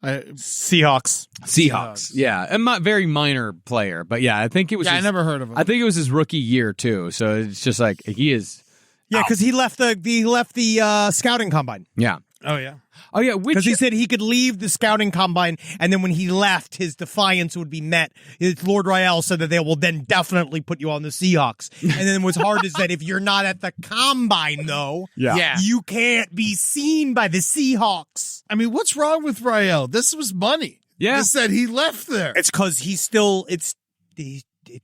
Seahawks. Yeah, a very minor player, but yeah, I think it was. Yeah, I never heard of him. I think it was his rookie year too. So it's just like he is. Yeah, because he left the scouting combine. Yeah. Oh yeah. Because he said he could leave the scouting combine, and then when he left, his defiance would be met. Lord RayEl said that they will then definitely put you on the Seahawks. And then what's hard is that if you're not at the combine, though, you can't be seen by the Seahawks. I mean, what's wrong with RayEl? This was money. Yeah. This said he left there. It's because he's still, it's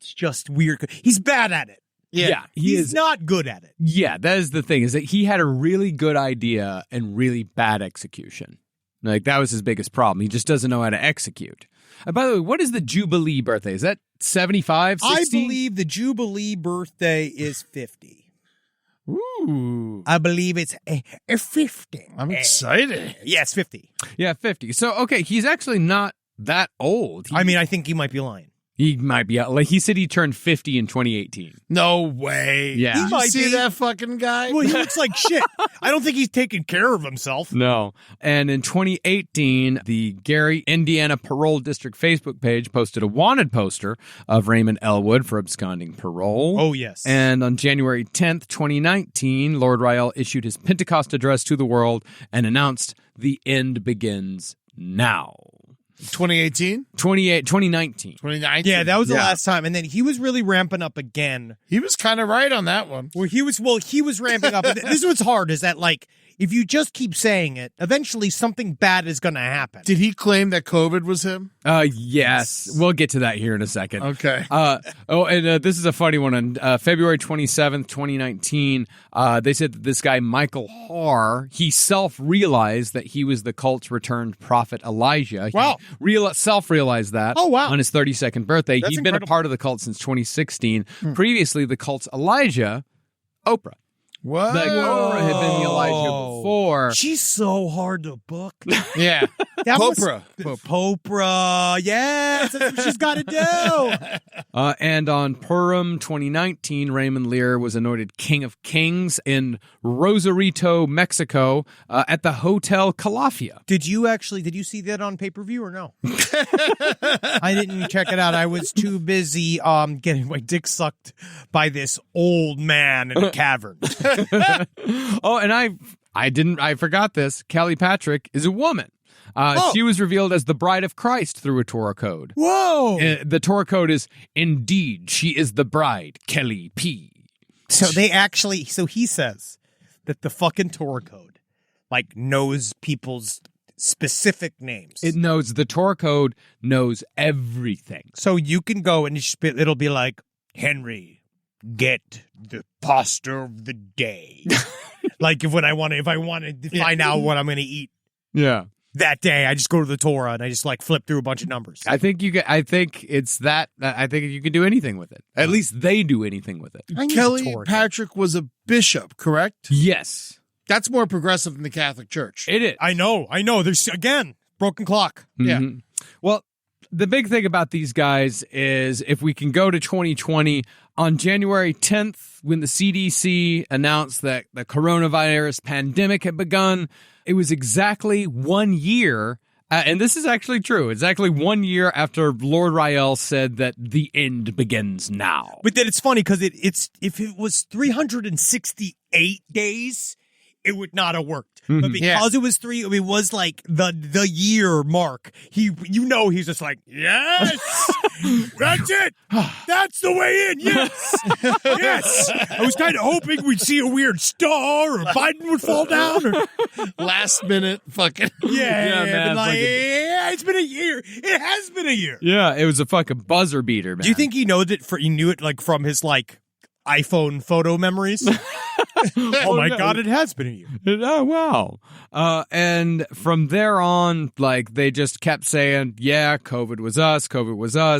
just weird. He's bad at it. Yeah, he's not good at it. Yeah, that is the thing, is that he had a really good idea and really bad execution. Like, that was his biggest problem. He just doesn't know how to execute. And by the way, what is the Jubilee birthday? Is that 75, 60? I believe the Jubilee birthday is 50. Ooh. I believe it's a 50. I'm excited. Yes, 50. Yeah, 50. So, okay, he's actually not that old. I think he might be lying. He might be, like he said he turned 50 in 2018. No way. Yeah. Did you see that fucking guy? Well, he looks like shit. I don't think he's taking care of himself. No. And in 2018, the Gary, Indiana Parole District Facebook page posted a wanted poster of Raymond Elwood for absconding parole. Oh, yes. And on January 10th, 2019, Lord RayEl issued his Pentecost address to the world and announced the end begins now. 2018? 2019. 2019? Yeah, that was the last time. And then he was really ramping up again. He was kind of right on that one. He was ramping up. This is what's hard is that, like, if you just keep saying it, eventually something bad is going to happen. Did he claim that COVID was him? Yes. We'll get to that here in a second. Okay. This is a funny one. On February 27th, 2019, they said that this guy, Michael Haar, he self-realized that he was the cult's returned prophet Elijah. Wow. He self-realized that on his 32nd birthday. That's He'd been a part of the cult since 2016. Previously, the cult's Elijah, Oprah. What? Like, Oprah had been the Elijah before. She's so hard to book. Yeah. Oprah. Yes, that's what she's got to do. And on Purim 2019, Raymond Lear was anointed King of Kings in Rosarito, Mexico, at the Hotel Calafia. Did you see that on pay-per-view or no? I didn't check it out. I was too busy getting my dick sucked by this old man in a cavern. And I forgot this. Kelly Patrick is a woman. She was revealed as the bride of Christ through a Torah code. Whoa! The Torah code is, indeed, she is the bride, Kelly P. So he says that the fucking Torah code, like, knows people's specific names. The Torah code knows everything. So you can go and it'll be like, Henry, get the pasta of the day. Like if I want to find out what I'm going to eat. Yeah. That day, I just go to the Torah and I just like flip through a bunch of numbers. I think you can do anything with it. At least they do anything with it. Kelly Patrick was a bishop, correct? Yes. That's more progressive than the Catholic Church. It is. I know. There's, again, broken clock. Mm-hmm. Yeah. Well, the big thing about these guys is if we can go to 2020, on January 10th, when the CDC announced that the coronavirus pandemic had begun, it was exactly 1 year, and this is actually true, exactly 1 year after Lord RayEl said that the end begins now. But then it's funny because if it was 368 days, it would not have worked. Mm-hmm. But because it was like the year mark, he's just like, yes, that's it. That's the way in. Yes. Yes. I was kind of hoping we'd see a weird star or Biden would fall down. Or... Last minute fucking. Man, it's been a year. It has been a year. Yeah, it was a fucking buzzer beater, man. Do you think he knew it like from his like iPhone photo memories? Oh my God, it has been a year. Oh, wow. And from there on, like, they just kept saying, yeah, COVID was us.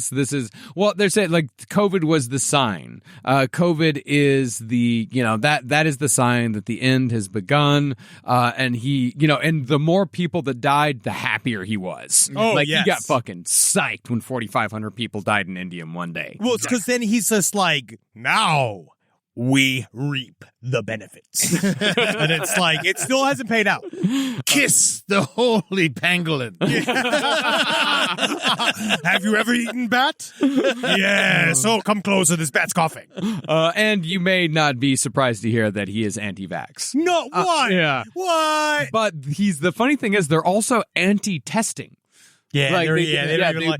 They're saying, like, COVID was the sign. COVID is that is the sign that the end has begun. And and the more people that died, the happier he was. Oh, like, yes. He got fucking psyched when 4,500 people died in India in one day. Well, it's because then he's just like, now we reap the benefits. And it's like, it still hasn't paid out. Kiss the holy pangolin. Have you ever eaten bat? Yes. Oh, come closer. This bat's coughing. And you may not be surprised to hear that he is anti-vax. No, what? Yeah. What? But the funny thing is they're also anti-testing. Yeah, like,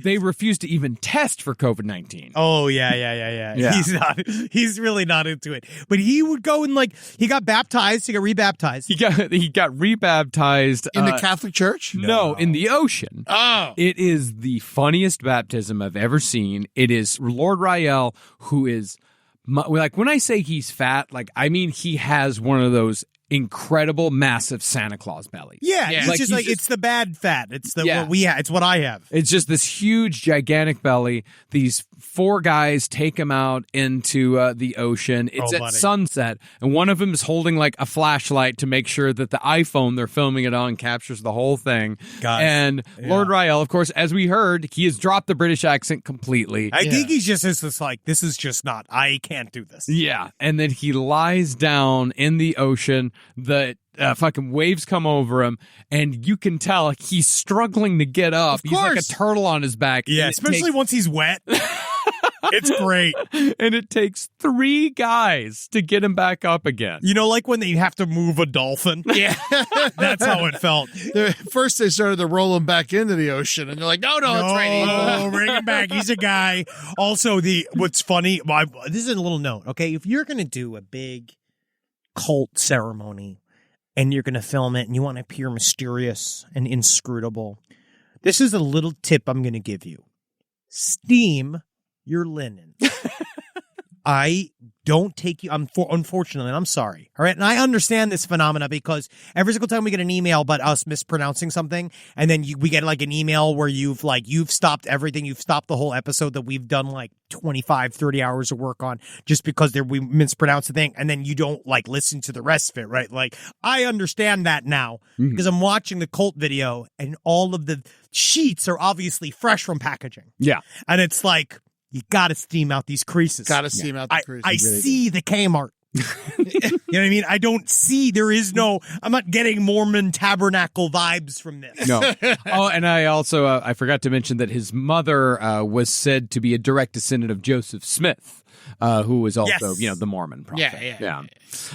they refuse to even test for COVID-19. Oh, yeah. Yeah. He's really not into it. But he would go and he got baptized, he got rebaptized. He got rebaptized. In the Catholic Church? No, in the ocean. Oh. It is the funniest baptism I've ever seen. It is Lord RayEl, who is, like, when I say he's fat, like, I mean he has one of those incredible, massive Santa Claus belly. Yeah. It's the bad fat. It's what we have. It's what I have. It's just this huge, gigantic belly. These 4 guys take him out into the ocean. It's at sunset, and one of them is holding like a flashlight to make sure that the iPhone they're filming it on captures the whole thing. Lord RayEl, of course, as we heard, he has dropped the British accent completely. I think he's just like, this is just not, I can't do this. Yeah, and then he lies down in the ocean. The fucking waves come over him, and you can tell he's struggling to get up. He's like a turtle on his back. Yeah, especially once he's wet. It's great. And it takes 3 guys to get him back up again. You know, like when they have to move a dolphin? Yeah. That's how it felt. First, they started to roll him back into the ocean, and they're like, no, it's right. Oh, bring him back. He's a guy. Also, what's funny, this is a little note, okay? If you're going to do a big cult ceremony and you're going to film it and you want to appear mysterious and inscrutable, this is a little tip I'm going to give you. Steam your linen. I don't take you, unfortunately, and I'm sorry. All right. And I understand this phenomena because every single time we get an email about us mispronouncing something, and then we get like an email where you've stopped everything. You've stopped the whole episode that we've done like 25, 30 hours of work on just because we mispronounced the thing. And then you don't like listen to the rest of it. Right. Like I understand that now because I'm watching the cult video and all of the sheets are obviously fresh from packaging. Yeah. And it's like, you got to steam out these creases. Got to steam out the creases. I really see the Kmart. You know what I mean? I don't see, I'm not getting Mormon tabernacle vibes from this. No. Oh, and I also, I forgot to mention that his mother was said to be a direct descendant of Joseph Smith, who was also, the Mormon prophet. Yeah.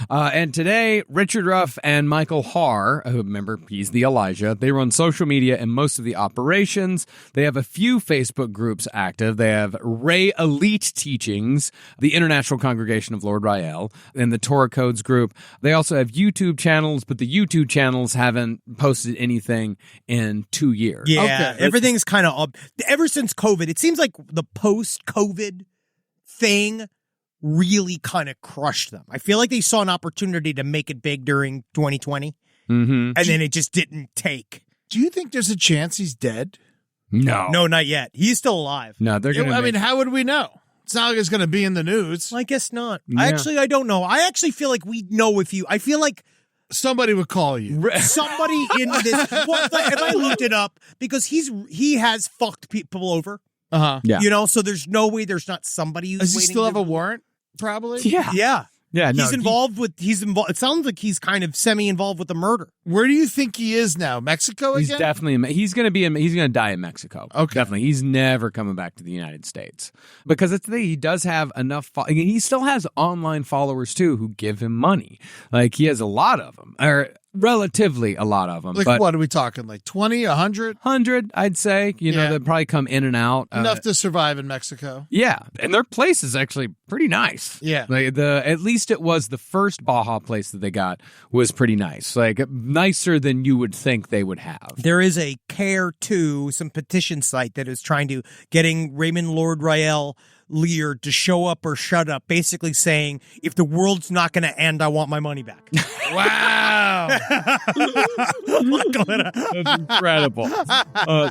And today, Richard Ruff and Michael Haar, who, remember, he's the Elijah, they run social media and most of the operations. They have a few Facebook groups active. They have RayEl Teachings, the International Congregation of Lord RayEl, and the Torah Codes group. They also have YouTube channels, but the YouTube channels haven't posted anything in 2 years. Yeah, everything's kind of up. Ever since COVID, it seems like the post-COVID thing really kind of crushed them. I feel like they saw an opportunity to make it big during 2020, and then it just didn't take. Do you think there's a chance he's dead? No, not yet. He's still alive. No, they're going to. I mean, how would we know? It's not like it's going to be in the news. I guess not. Yeah. I don't know. I actually feel like we know I feel like somebody would call you. Somebody in this. Well, if I looked it up, because he has fucked people over. Yeah. You know, so there's no way there's not somebody who's Does he waiting still have a warrant? Probably. Yeah. Yeah, he's involved. It sounds like he's kind of semi-involved with the murder. Where do you think he is now? Mexico again? He's definitely. He's going to die in Mexico. Okay, definitely. He's never coming back to the United States because he does have enough. He still has online followers too who give him money. Like he has a lot of them, or relatively a lot of them. Like but what are we talking? Like 20, 100? 100, I'd say. You know, they probably come in and out. Enough to survive in Mexico. Yeah, and their place is actually pretty nice. Yeah, like at least it was the first Baja place that they got was pretty nice. Like nicer than you would think they would have. There is a some petition site that is trying to getting Raymond Lord RayEl-Lear to show up or shut up, basically saying, if the world's not going to end, I want my money back. Wow. That's incredible.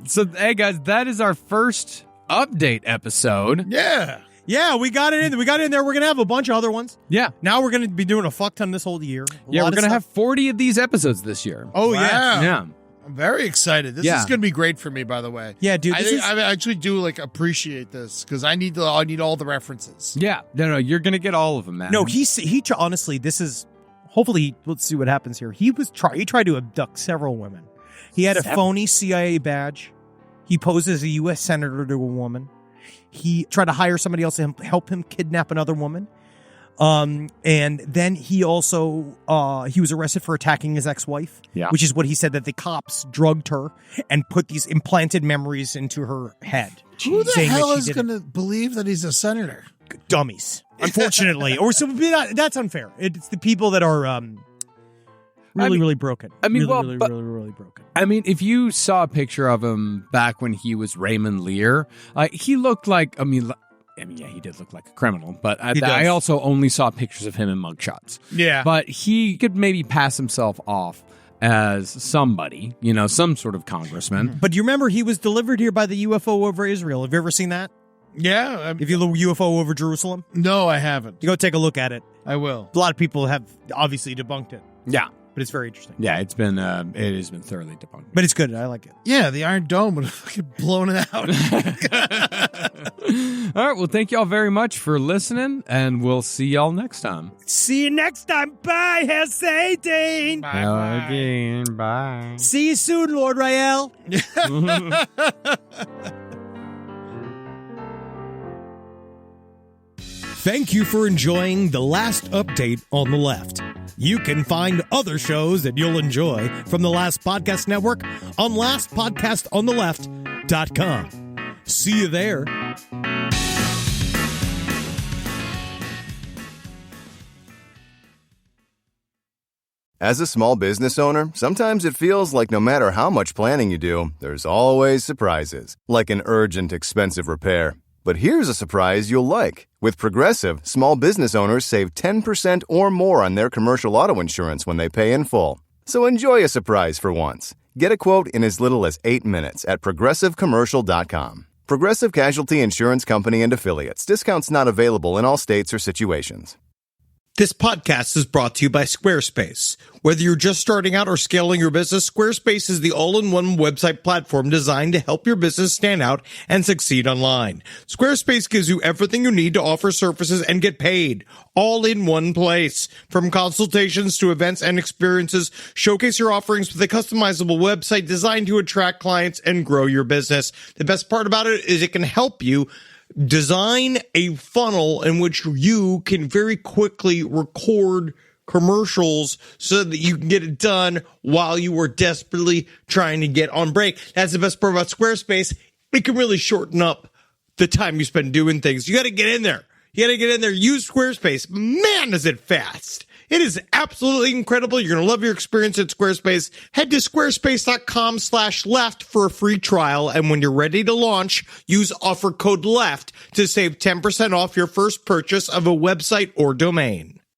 So, hey, guys, that is our first update episode. Yeah. Yeah, we got it in. We got it in there. We're going to have a bunch of other ones. Yeah. Now we're going to be doing a fuck ton this whole year. We're going to have 40 of these episodes this year. Oh, wow. yeah. I'm very excited. This is going to be great for me, by the way. Yeah, dude. I actually do appreciate this because I need all the references. Yeah. No, you're going to get all of them, man. No, he honestly, this is, hopefully, let's see what happens here. He tried to abduct several women. He had a phony CIA badge. He posed as a U.S. senator to a woman. He tried to hire somebody else to help him kidnap another woman. And then he also, he was arrested for attacking his ex-wife, which is what he said, that the cops drugged her and put these implanted memories into her head. Who the hell is going to believe that he's a senator? Dummies, unfortunately. That's unfair. It's the people that are, really broken. I mean, really broken. I mean, if you saw a picture of him back when he was Raymond Lear, he looked like, yeah, he did look like a criminal, but I also only saw pictures of him in mugshots. Yeah. But he could maybe pass himself off as somebody, some sort of congressman. But do you remember he was delivered here by the UFO over Israel? Have you ever seen that? Yeah. If you look UFO over Jerusalem? No, I haven't. You go take a look at it. I will. A lot of people have obviously debunked it. Yeah. But it's very interesting. Yeah, it has been thoroughly debunked. But it's good. I like it. Yeah, the Iron Dome would have fucking blown it out. All right, well, thank y'all very much for listening, and we'll see y'all next time. See you next time. Bye, Herr Satan. Bye. Again. Bye. See you soon, Lord RayEl. Thank you for enjoying The Last Update on the Left. You can find other shows that you'll enjoy from the Last Podcast Network on lastpodcastontheleft.com. See you there. As a small business owner, sometimes it feels like no matter how much planning you do, there's always surprises, like an urgent, expensive repair. But here's a surprise you'll like. With Progressive, small business owners save 10% or more on their commercial auto insurance when they pay in full. So enjoy a surprise for once. Get a quote in as little as 8 minutes at ProgressiveCommercial.com. Progressive Casualty Insurance Company and Affiliates. Discounts not available in all states or situations. This podcast is brought to you by Squarespace. Whether you're just starting out or scaling your business, Squarespace is the all-in-one website platform designed to help your business stand out and succeed online. Squarespace gives you everything you need to offer services and get paid, all in one place. From consultations to events and experiences, showcase your offerings with a customizable website designed to attract clients and grow your business. The best part about it is it can help you design a funnel in which you can very quickly record commercials so that you can get it done while you are desperately trying to get on break. That's the best part about Squarespace. It can really shorten up the time you spend doing things. You got to get in there. Use Squarespace. Man, is it fast. It is absolutely incredible. You're going to love your experience at Squarespace. Head to squarespace.com/left for a free trial. And when you're ready to launch, use offer code LEFT to save 10% off your first purchase of a website or domain.